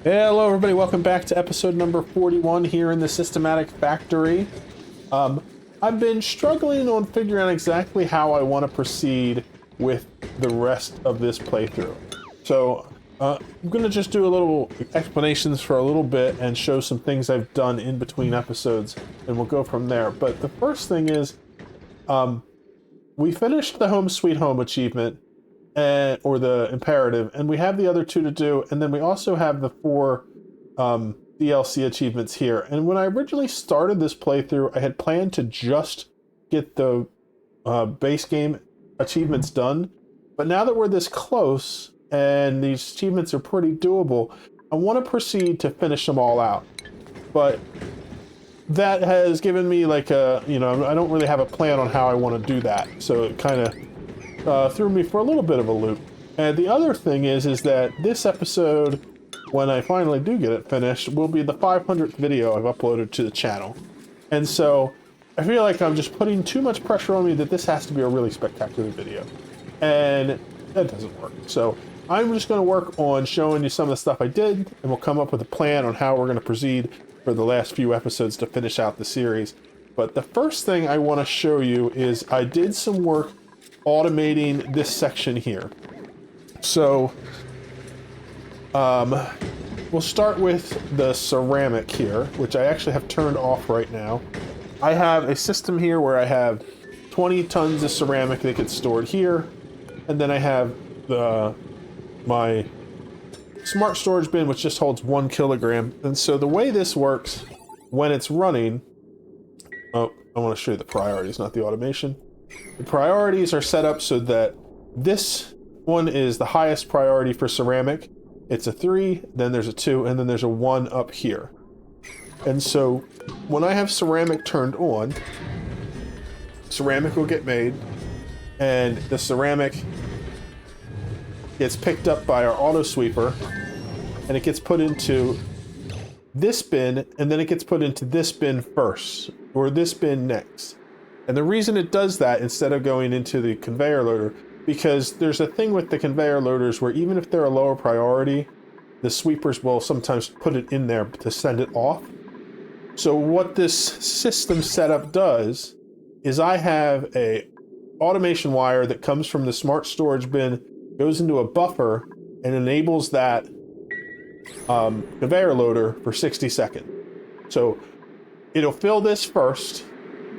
Hello everybody, welcome back to episode number 41 here in the Systematic Factory. I've been struggling on figuring out exactly how I want to proceed with the rest of this playthrough. So I'm going to just do a little explanations for a little bit and show some things I've done in between episodes, and we'll go from there. But the first thing is, we finished the Home Sweet Home achievement, or the imperative, and we have the other two to do, and then we also have the 4 DLC achievements here. And when I originally started this playthrough, I had planned to just get the base game achievements done, but now that we're this close and these achievements are pretty doable, I want to proceed to finish them all out. But that has given me like I don't really have a plan on how I want to do that, so it kind of threw me for a little bit of a loop. And the other thing is that this episode, when I finally do get it finished, will be the 500th video I've uploaded to the channel. And so I feel like I'm just putting too much pressure on me that this has to be a really spectacular video. And that doesn't work. So I'm just going to work on showing you some of the stuff I did, and we'll come up with a plan on how we're going to proceed for the last few episodes to finish out the series. But the first thing I want to show you is I did some work automating this section here. So we'll start with the ceramic here, which I actually have turned off right now. I have a system here where I have 20 tons of ceramic that gets stored here, and then I have my smart storage bin, which just holds 1 kilogram. And so the way this works when it's running, I want to show you the priorities, not the automation. The priorities are set up so that this one is the highest priority for ceramic. It's a 3, then there's a 2, and then there's a 1 up here. And so when I have ceramic turned on, ceramic will get made, and the ceramic gets picked up by our auto sweeper, and it gets put into this bin, and then it gets put into this bin first, or this bin next. And the reason it does that instead of going into the conveyor loader, because there's a thing with the conveyor loaders where even if they're a lower priority, the sweepers will sometimes put it in there to send it off. So what this system setup does is I have a automation wire that comes from the smart storage bin, goes into a buffer, and enables that conveyor loader for 60 seconds. So it'll fill this first,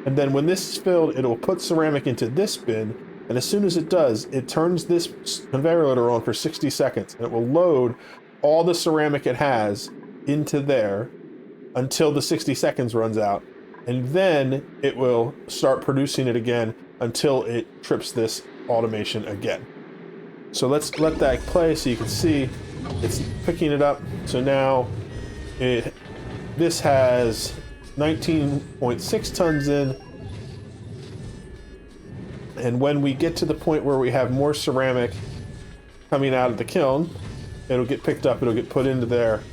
and then when this is filled, it'll put ceramic into this bin, and as soon as it does, it turns this conveyor loader on for 60 seconds, and it will load all the ceramic it has into there until the 60 seconds runs out, and then it will start producing it again until it trips this automation again. So let's let that play so you can see it's picking it up. So now this has 19.6 tons in, and when we get to the point where we have more ceramic coming out of the kiln, it'll get picked up, it'll get put into there,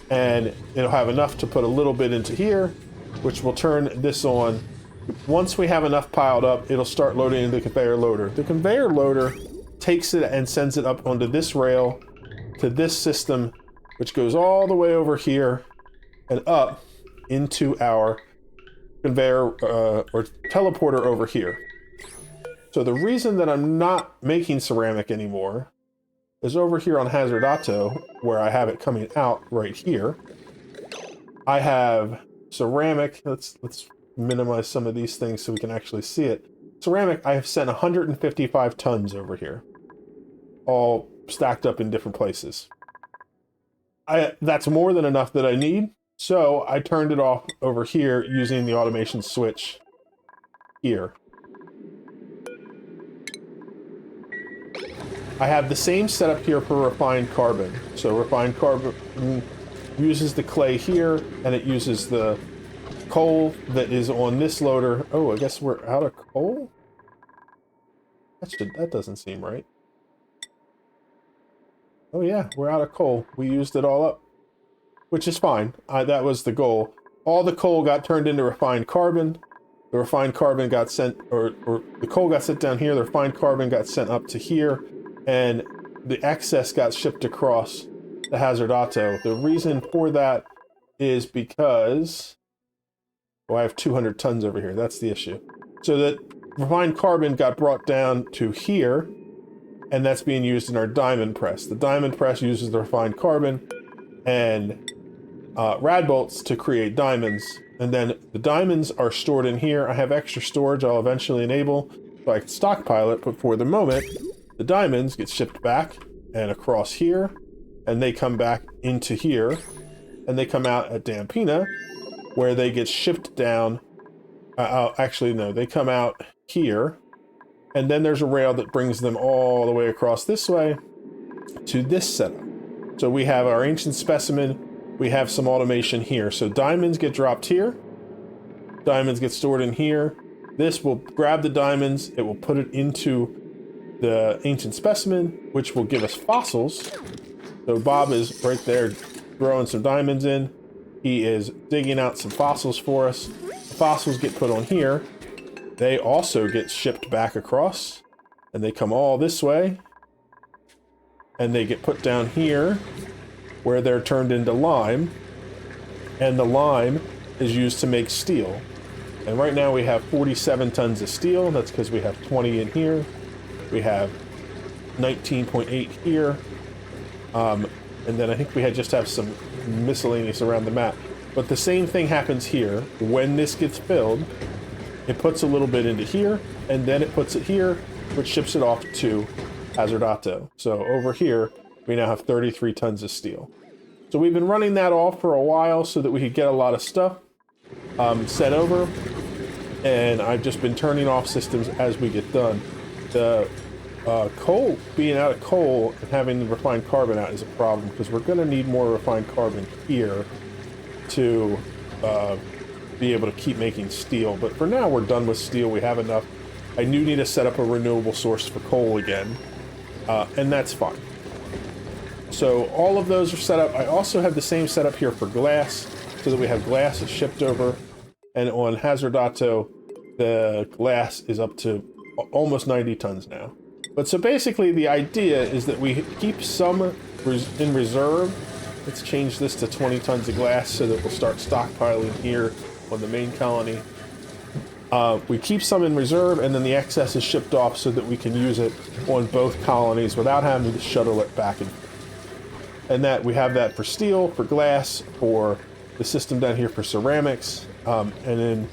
and it'll have enough to put a little bit into here, which will turn this on. Once we have enough piled up, it'll start loading into the conveyor loader. The conveyor loader takes it and sends it up onto this rail to this system, which goes all the way over here and up into our conveyor or teleporter over here. So the reason that I'm not making ceramic anymore is over here on Hazard Auto, where I have it coming out right here. I have ceramic. Let's minimize some of these things so we can actually see it. Ceramic, I have sent 155 tons over here, all stacked up in different places. That's more than enough that I need. So I turned it off over here using the automation switch here. I have the same setup here for refined carbon. So refined carbon uses the clay here, and it uses the coal that is on this loader. Oh, I guess we're out of coal? That doesn't seem right. Oh yeah, we're out of coal. We used it all up, which is fine. That was the goal. All the coal got turned into refined carbon. The refined carbon got sent, or the coal got sent down here. The refined carbon got sent up to here, and the excess got shipped across the Hazardato. The reason for that is because, well, I have 200 tons over here. That's the issue. So that refined carbon got brought down to here, and that's being used in our diamond press. The diamond press uses the refined carbon and rad bolts to create diamonds, and then the diamonds are stored in here. I have extra storage I'll eventually enable so I can stockpile it, but for the moment, the diamonds get shipped back and across here, and they come back into here, and they come out at Dampina, where they get shipped down. Actually, no, they come out here, and then there's a rail that brings them all the way across this way to this setup. So we have our ancient specimen, we have some automation here. So diamonds get dropped here, diamonds get stored in here. This will grab the diamonds, it will put it into the ancient specimen, which will give us fossils. So Bob is right there throwing some diamonds in. He is digging out some fossils for us. The fossils get put on here. They also get shipped back across, and they come all this way, and they get put down here where they're turned into lime, and the lime is used to make steel. And right now we have 47 tons of steel. That's because we have 20 in here. We have 19.8 here. And then I think we just have some miscellaneous around the map. But the same thing happens here. When this gets filled, it puts a little bit into here, and then it puts it here, which ships it off to Hazardato. So over here, we now have 33 tons of steel. So we've been running that off for a while so that we could get a lot of stuff set over. And I've just been turning off systems as we get done. The coal, being out of coal and having the refined carbon out is a problem, because we're going to need more refined carbon here to be able to keep making steel. But for now, we're done with steel. We have enough. I do need to set up a renewable source for coal again, and that's fine. So all of those are set up. I also have the same setup here for glass, so that we have glass that's shipped over. And on Hazardato, the glass is up to almost 90 tons now. But so basically the idea is that we keep some in reserve. Let's change this to 20 tons of glass so that we'll start stockpiling here on the main colony. We keep some in reserve, and then the excess is shipped off so that we can use it on both colonies without having to shuttle it back and forth. And that we have that for steel, for glass, for the system down here for ceramics, and then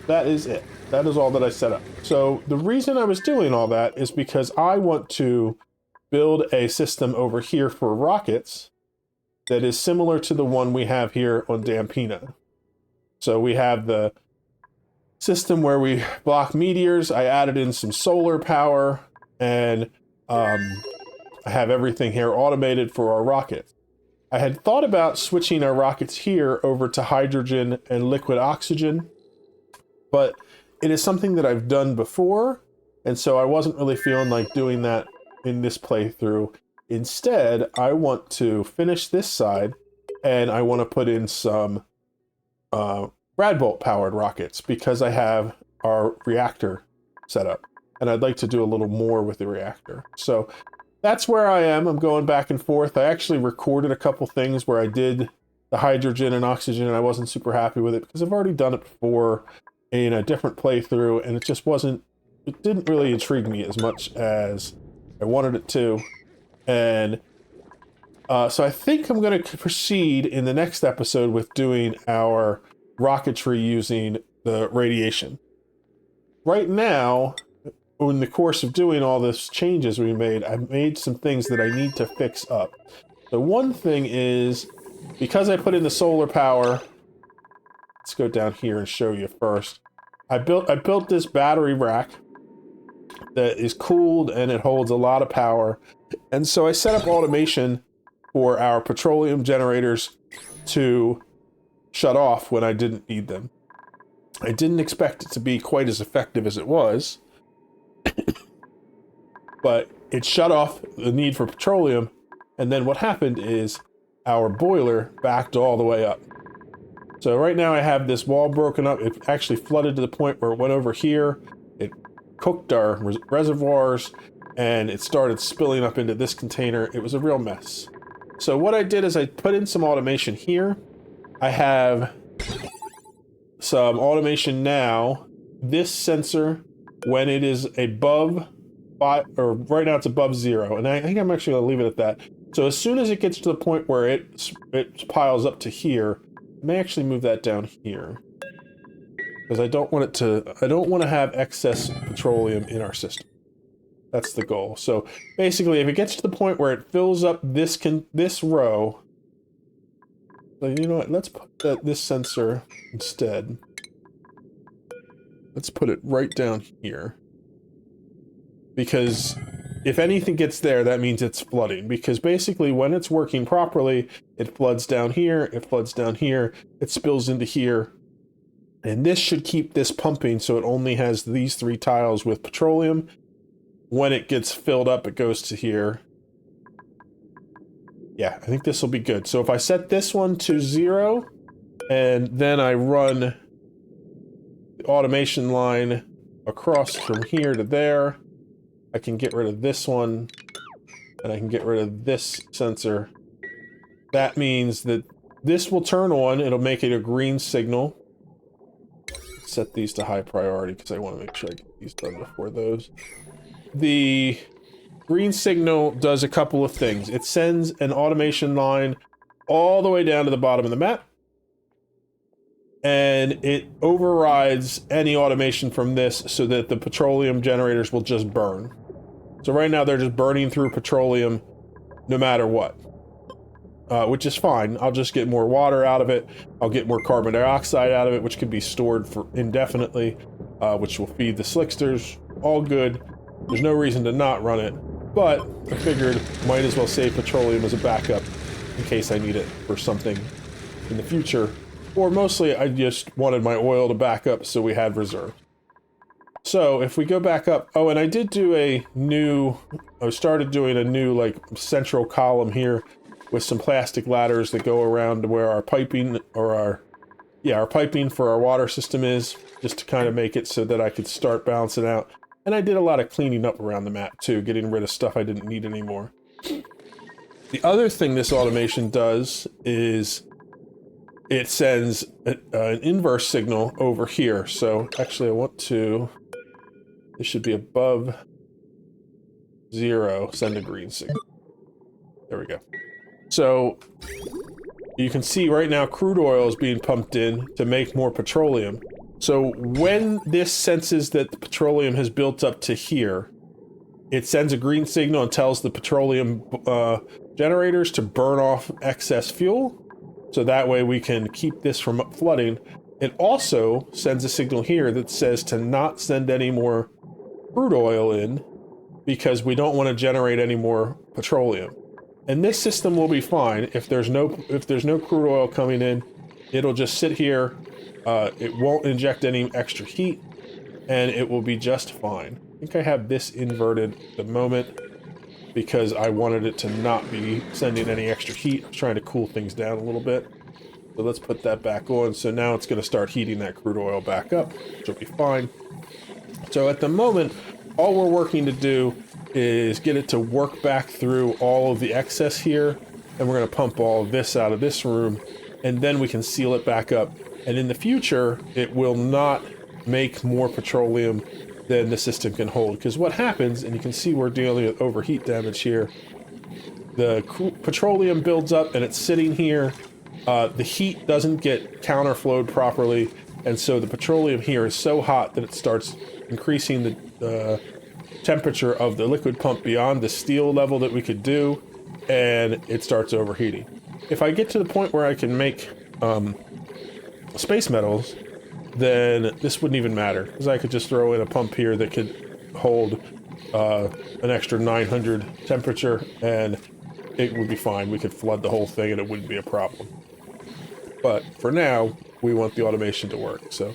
that is it. That is all that I set up. So the reason I was doing all that is because I want to build a system over here for rockets that is similar to the one we have here on Dampina. So we have the system where we block meteors. I added in some solar power, and I have everything here automated for our rockets. I had thought about switching our rockets here over to hydrogen and liquid oxygen, but it is something that I've done before, and so I wasn't really feeling like doing that in this playthrough. Instead, I want to finish this side, and I want to put in some Radbolt powered rockets, because I have our reactor set up, and I'd like to do a little more with the reactor. So that's where I am. I'm going back and forth. I actually recorded a couple things where I did the hydrogen and oxygen, and I wasn't super happy with it because I've already done it before in a different playthrough, and it didn't really intrigue me as much as I wanted it to. And so I think I'm going to proceed in the next episode with doing our rocketry using the radiation. Right now, in the course of doing all this changes we made, I made some things that I need to fix up. The one thing is, because I put in the solar power, let's go down here and show you first. I built this battery rack that is cooled, and it holds a lot of power. And so I set up automation for our petroleum generators to shut off when I didn't need them. I didn't expect it to be quite as effective as it was, but it shut off the need for petroleum, and then what happened is our boiler backed all the way up. So right now I have this wall broken up. It actually flooded to the point where it went over here. It cooked our reservoirs, and it started spilling up into this container. It was a real mess. So what I did is I put in some automation here. I have some automation now. This sensor, when it is above 5, or right now it's above 0, and I think I'm actually going to leave it at that. So as soon as it gets to the point where it piles up to here, I may actually move that down here, because I don't want to have excess petroleum in our system. That's the goal. So basically, if it gets to the point where it fills up this row, so you know what? Let's put this sensor instead. Let's put it right down here. Because if anything gets there, that means it's flooding. Because basically, when it's working properly, it floods down here, it floods down here, it spills into here. And this should keep this pumping so it only has these 3 tiles with petroleum. When it gets filled up, it goes to here. Yeah, I think this will be good. So if I set this one to 0, and then I run the automation line across from here to there, I can get rid of this one, and I can get rid of this sensor. That means that this will turn on. It'll make it a green signal. Set these to high priority because I want to make sure I get these done before those. The green signal does a couple of things. It sends an automation line all the way down to the bottom of the map, and it overrides any automation from this so that the petroleum generators will just burn. So right now they're just burning through petroleum no matter what, which is fine. I'll just get more water out of it. I'll get more carbon dioxide out of it, which can be stored for indefinitely, which will feed the slicksters. All good. There's no reason to not run it, but I figured might as well save petroleum as a backup in case I need it for something in the future. Or mostly I just wanted my oil to back up so we had reserve. So if we go back up, oh, and I did do I started doing a new like central column here with some plastic ladders that go around to where our piping or our piping for our water system is, just to kind of make it so that I could start balancing out. And I did a lot of cleaning up around the map too, getting rid of stuff I didn't need anymore. The other thing this automation does is it sends an inverse signal over here. So actually this should be above 0, send a green signal. There we go. So you can see right now crude oil is being pumped in to make more petroleum. So when this senses that the petroleum has built up to here, it sends a green signal and tells the petroleum generators to burn off excess fuel. So that way we can keep this from flooding. It also sends a signal here that says to not send any more crude oil in because we don't want to generate any more petroleum. And this system will be fine. If there's no crude oil coming in, it'll just sit here. It won't inject any extra heat, and it will be just fine. I think I have this inverted at the moment because I wanted it to not be sending any extra heat. I was trying to cool things down a little bit. So let's put that back on. So now it's going to start heating that crude oil back up, which will be fine. So at the moment, all we're working to do is get it to work back through all of the excess here, and we're going to pump all of this out of this room, and then we can seal it back up. And in the future, it will not make more petroleum than the system can hold. Because what happens, and you can see we're dealing with overheat damage here, the petroleum builds up and it's sitting here. The heat doesn't get counterflowed properly, and so the petroleum here is so hot that it starts increasing the temperature of the liquid pump beyond the steel level that we could do, and it starts overheating. If I get to the point where I can make space metals, then this wouldn't even matter, because I could just throw in a pump here that could hold an extra 900 temperature, and it would be fine. We could flood the whole thing and it wouldn't be a problem. But for now, we want the automation to work. So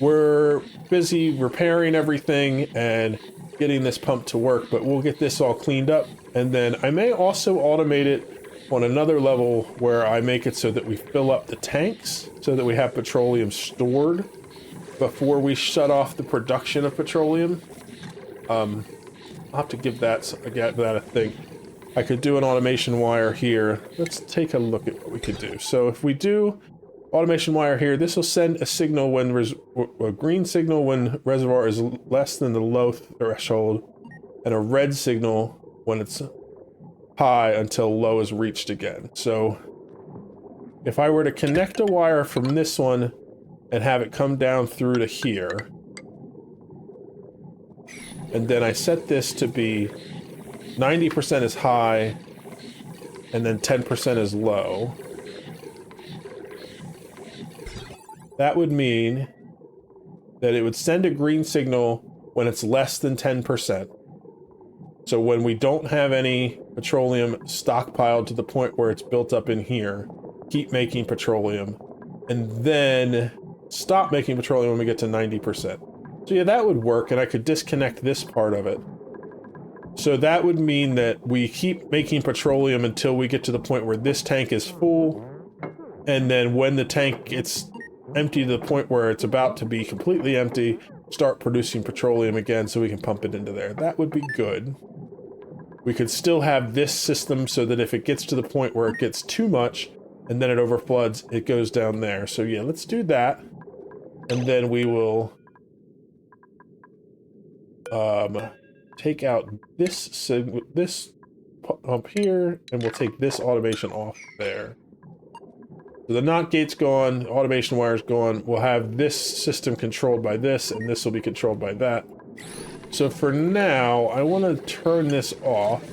we're busy repairing everything and getting this pump to work, but we'll get this all cleaned up. And then I may also automate it on another level where I make it so that we fill up the tanks so that we have petroleum stored before we shut off the production of petroleum. I'll I'll have to give that a think. I could do an automation wire here. Let's take a look at what we could do. So if we do automation wire here, this will send a signal when a green signal when reservoir is less than the low threshold, and a red signal when it's high until low is reached again. So if I were to connect a wire from this one and have it come down through to here, and then I set this to be 90% is high and then 10% is low, that would mean that it would send a green signal when it's less than 10%. So when we don't have any petroleum stockpiled to the point where it's built up in here, keep making petroleum, and then stop making petroleum when we get to 90%. So yeah, that would work, and I could disconnect this part of it. So that would mean that we keep making petroleum until we get to the point where this tank is full, and then when the tank gets empty to the point where it's about to be completely empty, start producing petroleum again so we can pump it into there. That would be good. We could still have this system so that if it gets to the point where it gets too much and then it overfloods, it goes down there. So yeah, let's do that. And then we will take out this pump here, and we'll take this automation off there. So the NOT gate's gone, the automation wire's gone. We'll have this system controlled by this, and this will be controlled by that. So for now, I want to turn this off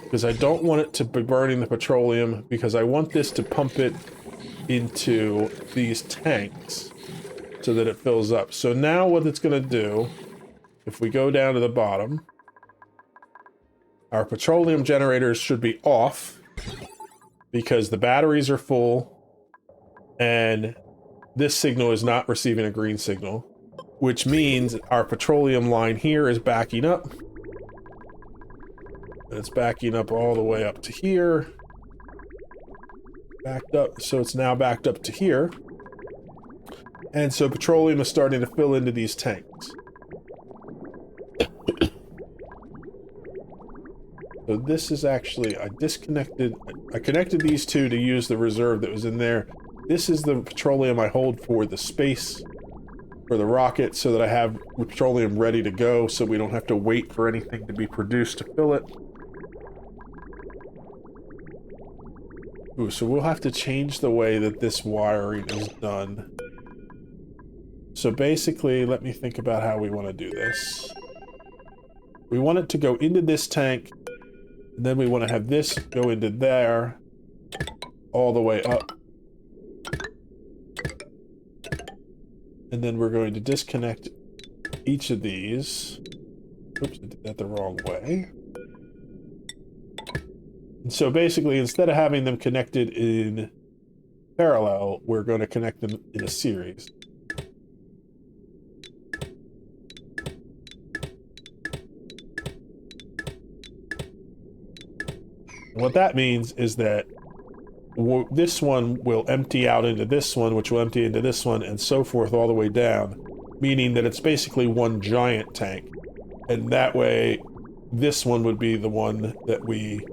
because I don't want it to be burning the petroleum, because I want this to pump it into these tanks so that it fills up. So now what it's going to do, if we go down to the bottom, our petroleum generators should be off because the batteries are full and this signal is not receiving a green signal, which means our petroleum line here is backing up. And it's backing up all the way up to here. Backed up, so it's now backed up to here. And so petroleum is starting to fill into these tanks. So this is actually, I connected these two to use the reserve that was in there. This is the petroleum I hold for the space for the rocket, so that I have petroleum ready to go, so we don't have to wait for anything to be produced to fill it. Ooh, so we'll have to change the way that this wiring is done. So basically, let me think about how we want to do this. We want it to go into this tank, and then we want to have this go into there, all the way up. And then we're going to disconnect each of these. Oops, I did that the wrong way. And so basically, instead of having them connected in parallel, we're going to connect them in a series. And what that means is that this one will empty out into this one, which will empty into this one, and so forth all the way down, meaning that it's basically one giant tank. And that way, this one would be the one that we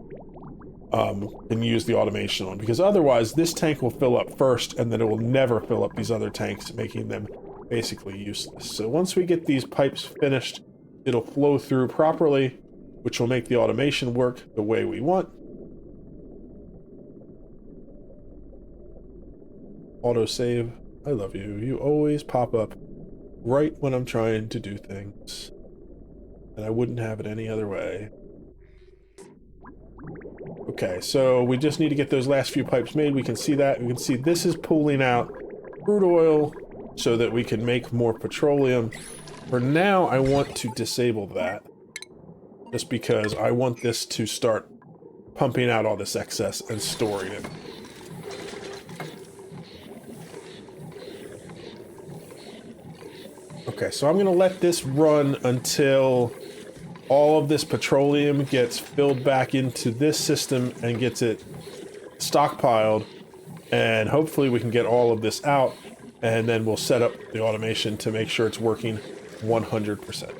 can use the automation on, because otherwise this tank will fill up first, and then it will never fill up these other tanks, making them basically useless. So once we get these pipes finished, it'll flow through properly, which will make the automation work the way we want. Autosave, I love you. You always pop up right when I'm trying to do things. And I wouldn't have it any other way. Okay, so we just need to get those last few pipes made. We can see that. We can see this is pulling out crude oil so that we can make more petroleum. For now, I want to disable that, just because I want this to start pumping out all this excess and storing it. Okay, so I'm going to let this run until all of this petroleum gets filled back into this system and gets it stockpiled, and hopefully we can get all of this out, and then we'll set up the automation to make sure it's working 100%.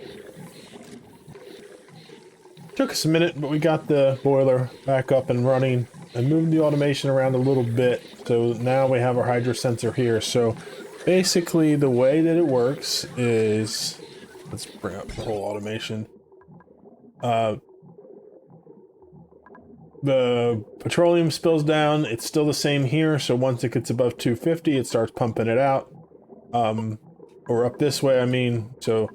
Took us a minute, but we got the boiler back up and running. I moved the automation around a little bit, so now we have our hydro sensor here. So basically the way that it works is, let's bring up the whole automation. The petroleum spills down. It's still the same here, so once it gets above 250, it starts pumping it out. Or up this way, I mean, so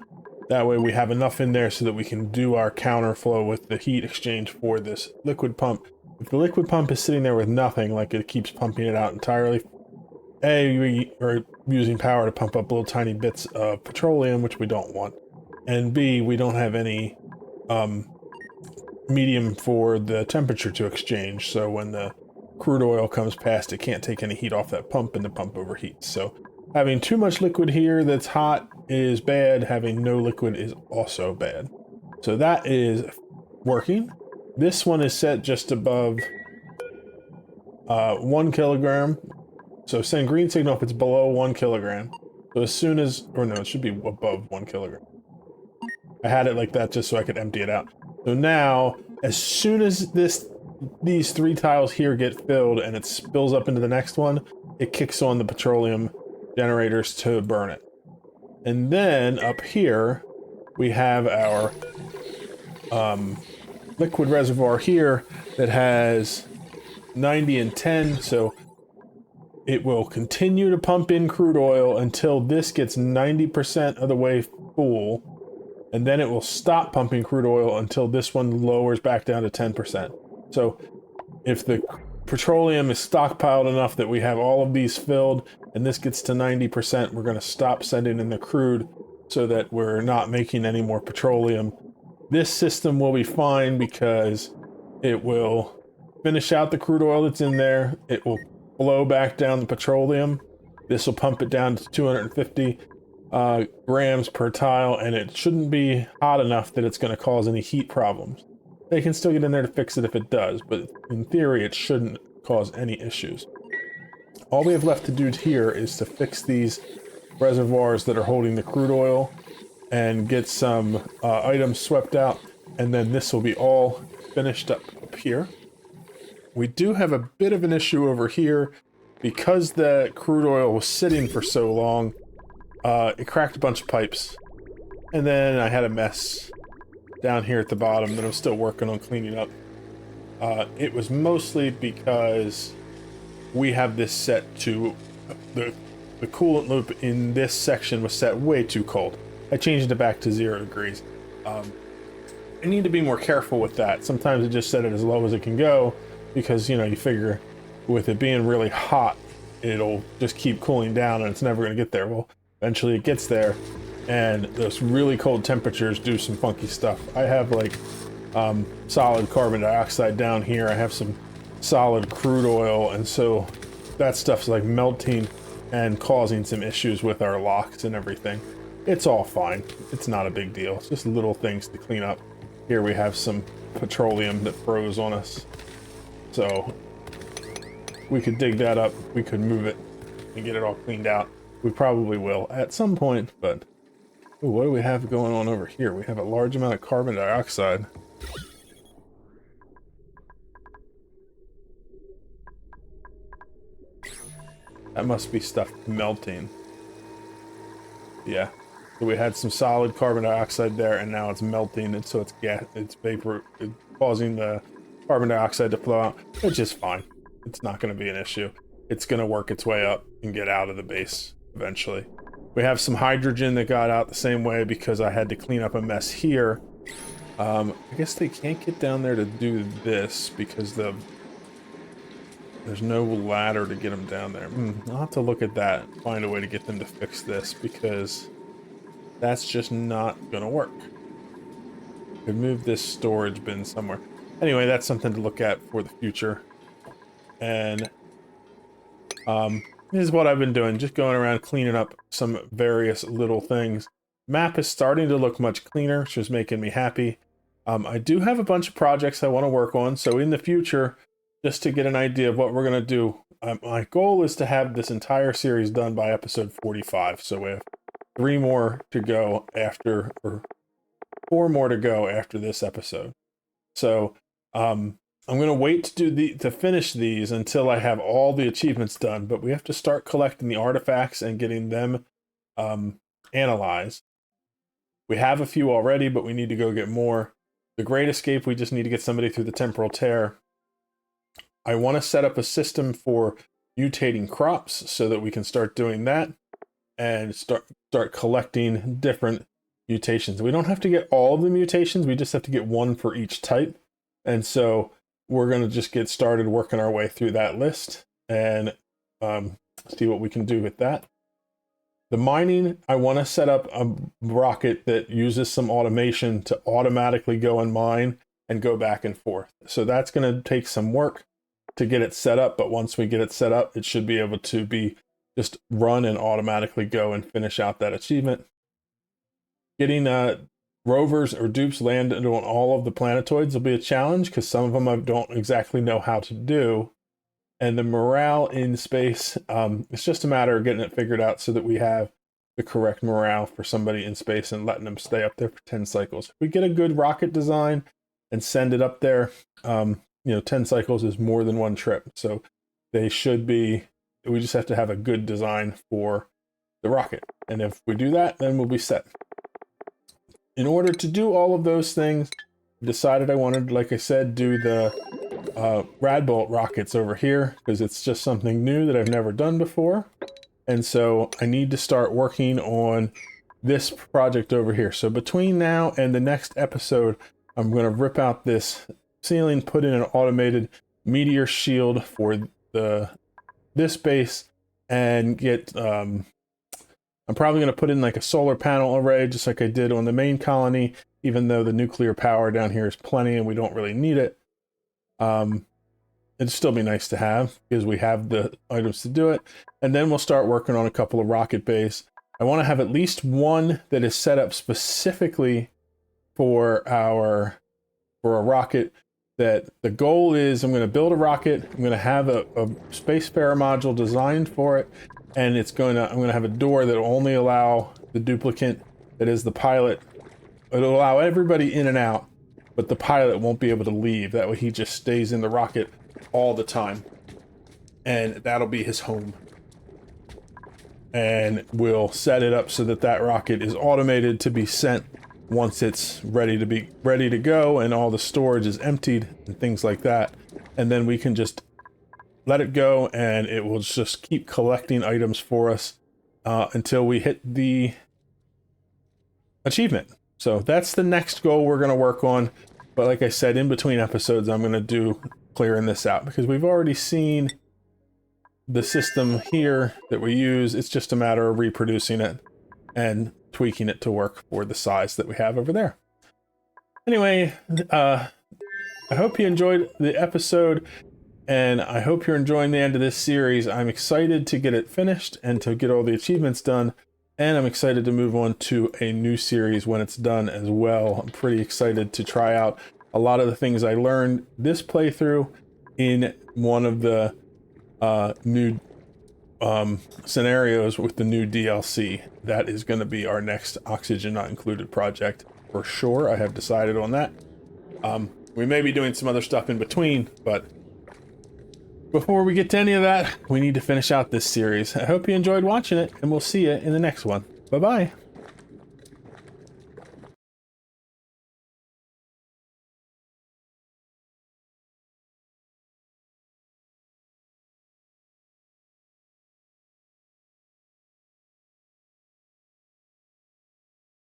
that way we have enough in there so that we can do our counterflow with the heat exchange for this liquid pump. If the liquid pump is sitting there with nothing, like it keeps pumping it out entirely, A, we are using power to pump up little tiny bits of petroleum, which we don't want. And B, we don't have any medium for the temperature to exchange. So when the crude oil comes past, it can't take any heat off that pump and the pump overheats. So having too much liquid here that's hot is bad. Having no liquid is also bad. So that is working. This one is set just above 1 kilogram. So send green signal if it's below 1 kilogram. So as soon as, or no, it should be above 1 kilogram. I had it like that just so I could empty it out. So now, as soon as these 3 tiles here get filled and it spills up into the next one, it kicks on the petroleum generators to burn it. And then up here, we have our liquid reservoir here that has 90 and 10, so it will continue to pump in crude oil until this gets 90% of the way full, and then it will stop pumping crude oil until this one lowers back down to 10%. So if the petroleum is stockpiled enough that we have all of these filled and this gets to 90%, we're going to stop sending in the crude so that we're not making any more petroleum. This system will be fine because it will finish out the crude oil that's in there. It will blow back down the petroleum. This will pump it down to 250 grams per tile, and it shouldn't be hot enough that it's going to cause any heat problems. They can still get in there to fix it if it does, but in theory it shouldn't cause any issues. All we have left to do here is to fix these reservoirs that are holding the crude oil and get some items swept out, and then this will be all finished up here. We do have a bit of an issue over here because the crude oil was sitting for so long. It cracked a bunch of pipes, and then I had a mess down here at the bottom that I'm still working on cleaning up. It was mostly because we have this set to the coolant loop in this section was set way too cold. I changed it back to 0 degrees. I need to be more careful with that. Sometimes I just set it as low as it can go because, you know, you figure with it being really hot, it'll just keep cooling down and it's never going to get there. Well, eventually it gets there, and those really cold temperatures do some funky stuff. I have like solid carbon dioxide down here. I have some solid crude oil, and so that stuff's like melting and causing some issues with our locks and everything. It's all fine. It's not a big deal. It's just little things to clean up. Here we have some petroleum that froze on us. So we could dig that up. We could move it and get it all cleaned out. We probably will at some point, but ooh, what do we have going on over here? We have a large amount of carbon dioxide. That must be stuff melting. Yeah. So we had some solid carbon dioxide there, and now it's melting, and so it's gas, it's vapor, it's causing the carbon dioxide to flow out. It's just fine. It's not going to be an issue. It's going to work its way up and get out of the base eventually. We have some hydrogen that got out the same way because I had to clean up a mess here. I guess they can't get down there to do this because there's no ladder to get them down there. I'll have to look at that, find a way to get them to fix this because that's just not gonna work. Could move this storage bin somewhere. Anyway, that's something to look at for the future. And this is what I've been doing, just going around cleaning up some various little things. Map is starting to look much cleaner, which is making me happy. I do have a bunch of projects I want to work on, so in the future, just to get an idea of what we're going to do, my goal is to have this entire series done by episode 45, so we have 3 more to go after, or 4 more to go after this episode. So I'm gonna wait to finish these until I have all the achievements done. But we have to start collecting the artifacts and getting them analyzed. We have a few already, but we need to go get more. The Great Escape, we just need to get somebody through the temporal tear. I want to set up a system for mutating crops so that we can start doing that and start collecting different mutations. We don't have to get all of the mutations, we just have to get one for each type. And so we're going to just get started working our way through that list and see what we can do with that. The mining, I want to set up a rocket that uses some automation to automatically go and mine and go back and forth. So that's going to take some work to get it set up, but once we get it set up, it should be able to be just run and automatically go and finish out that achievement. Getting rovers or dupes landed on all of the planetoids will be a challenge because some of them I don't exactly know how to do. And the morale in space, it's just a matter of getting it figured out so that we have the correct morale for somebody in space and letting them stay up there for 10 cycles. If we get a good rocket design and send it up there, 10 cycles is more than one trip. So they should be, we just have to have a good design for the rocket. And if we do that, then we'll be set. In order to do all of those things, I decided I wanted, like I said, do the Radbolt rockets over here because it's just something new that I've never done before. And so I need to start working on this project over here. So between now and the next episode, I'm going to rip out this ceiling, put in an automated meteor shield for this base, and get I'm probably going to put in like a solar panel array just like I did on the main colony, even though the nuclear power down here is plenty and we don't really need it. It'd still be nice to have because we have the items to do it. And then we'll start working on a couple of rocket bays. I want to have at least one that is set up specifically for a rocket. That the goal is I'm going to build a rocket. I'm going to have a spacefarer module designed for it, and I'm going to have a door that will only allow the duplicant, that is the pilot. It'll allow everybody in and out, but the pilot won't be able to leave. That way he just stays in the rocket all the time, and that'll be his home. And we'll set it up so that that rocket is automated to be sent once it's ready to go and all the storage is emptied and things like that. And then we can just let it go and it will just keep collecting items for us until we hit the achievement. So that's the next goal we're going to work on. But like I said, in between episodes, I'm going to do clearing this out because we've already seen the system here that we use. It's just a matter of reproducing it and tweaking it to work for the size that we have over there. Anyway, I hope you enjoyed the episode, and I hope you're enjoying the end of this series. I'm excited to get it finished and to get all the achievements done, and I'm excited to move on to a new series when it's done as well. I'm pretty excited to try out a lot of the things I learned this playthrough in one of the new scenarios with the new DLC. That is going to be our next Oxygen Not Included project for sure. I have decided on that. We may be doing some other stuff in between, but before we get to any of that, we need to finish out this series. I hope you enjoyed watching it, and we'll see you in the next one. Bye-bye.